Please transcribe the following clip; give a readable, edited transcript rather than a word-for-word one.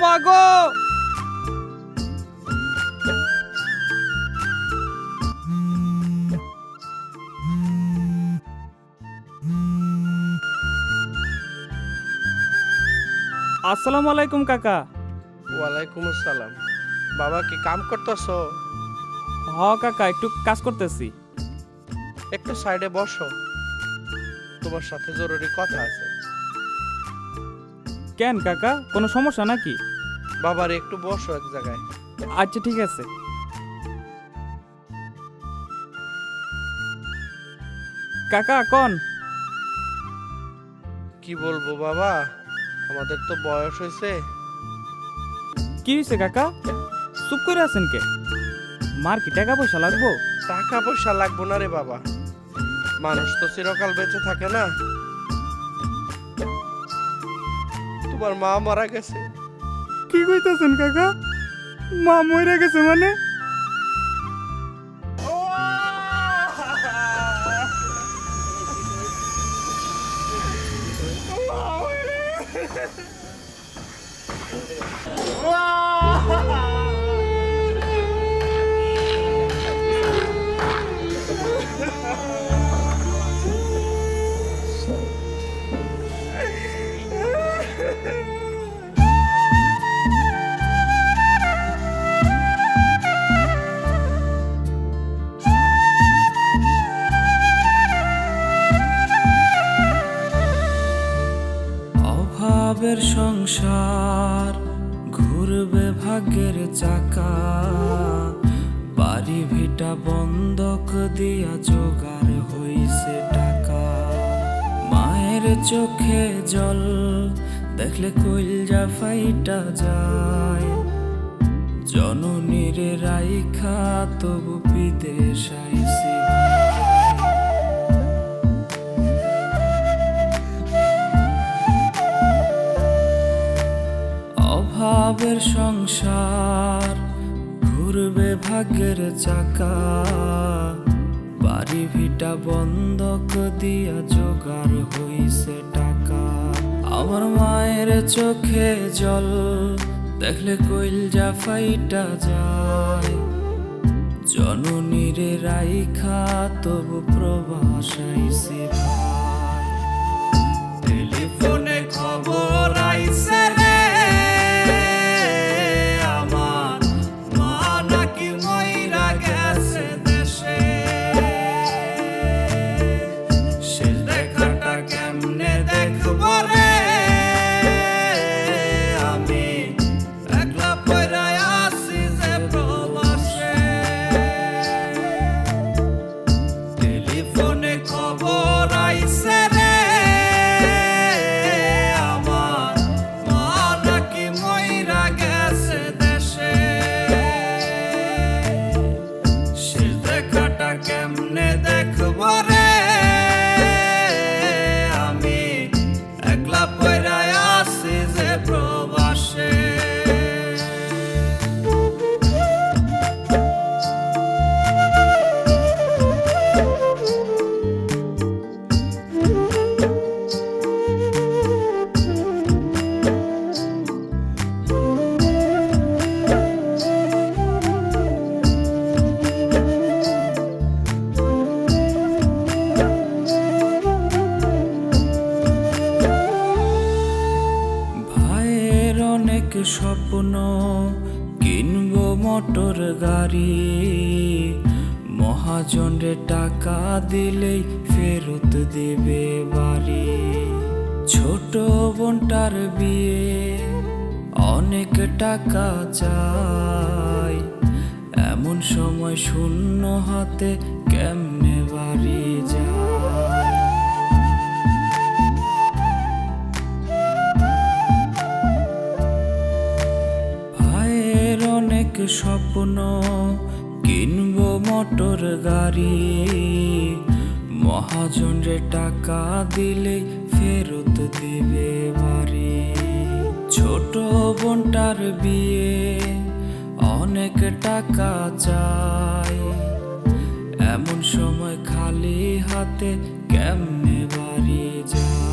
মা গো! আসসালামু আলাইকুম কাকা। ওয়ালাইকুম আসসালাম। বাবা কি কাম করতেছো? হ কাকা, একটু কাজ করতেছি। একটু সাইডে বসো, তোমার সাথে জরুরি কথা আছে। কেন কাকা, কোনো সমস্যা নাকি? বাবার একটু বসো এক জায়গায়। আচ্ছা ঠিক আছে। কাকা কোন? কি বলবো বাবা, আমাদের তো বয়স হয়েছে। কি হয়েছে কাকা? চুপ করে আছেন কে? মার কি টাকা পয়সা লাগবো? টাকা পয়সা লাগবো না রে বাবা, মানুষ তো চিরকাল বেঁচে থাকে না। তোমার মা মারা গেছে। কি কইতাছেন কাকা? মা মরে গেছে মানে? অভাবের সংসার, ঘুরবে ভাগ্যের চাকা, বাড়ি ভিটা বন্ধক দিয়া জোগাড় হইছে টাকা। মায়ের চোখে জল দেখলে কইলজা ফাইটা যায়, জননীর রাইখা তবু বিদেশ আইছি। অভাবের সংসার, ঘুরবে ভাগ্যের চাকা, বাড়ি ভিটা বন্ধক দিয়া জোগাড় হইছে টাকা। আমার মায়ের চোখে জল দেখলে কইলজা ফাইটা যায়, জননীর রাইখা তবু প্রবাস আইছে ভাই। টেলিফোনে খবর আইছে রে, আমার মা নাকি মইরা গেছে দেশে। শেষ দেখাটা কেমনে দেখবো রে, আমি একলা পইরা আছি যে প্রবাসে। টেলিফোনে খবর আইছে রে, আমার মা নাকি মইরা গেছে দেশে। শেষ দেখাটা কেমনে দেখবো রে, আমি একলা পইরা আছি যে প্রবাসে। ভাইয়ের অনেক স্বপ্ন, কিনবো মোটর গাড়ি, মহাজনরে টাকা দিলেই ফেরত দেবে বাড়ি। ছোট বোনটার বিয়ে, অনেক টাকা চাই, এমন সময় শূন্য হাতে কেমনে বাড়ি যায়। ভাইয়ের অনেক স্বপ্ন, কিনবো মোটর গাড়ি, মহাজনরে টাকা দিলেই ফেরত দেবে বাড়ি। ছোট বোনটার বিয়ে, অনেক টাকা চাই, এমন সময় খালি হাতে কেমনে বাড়ি যায়।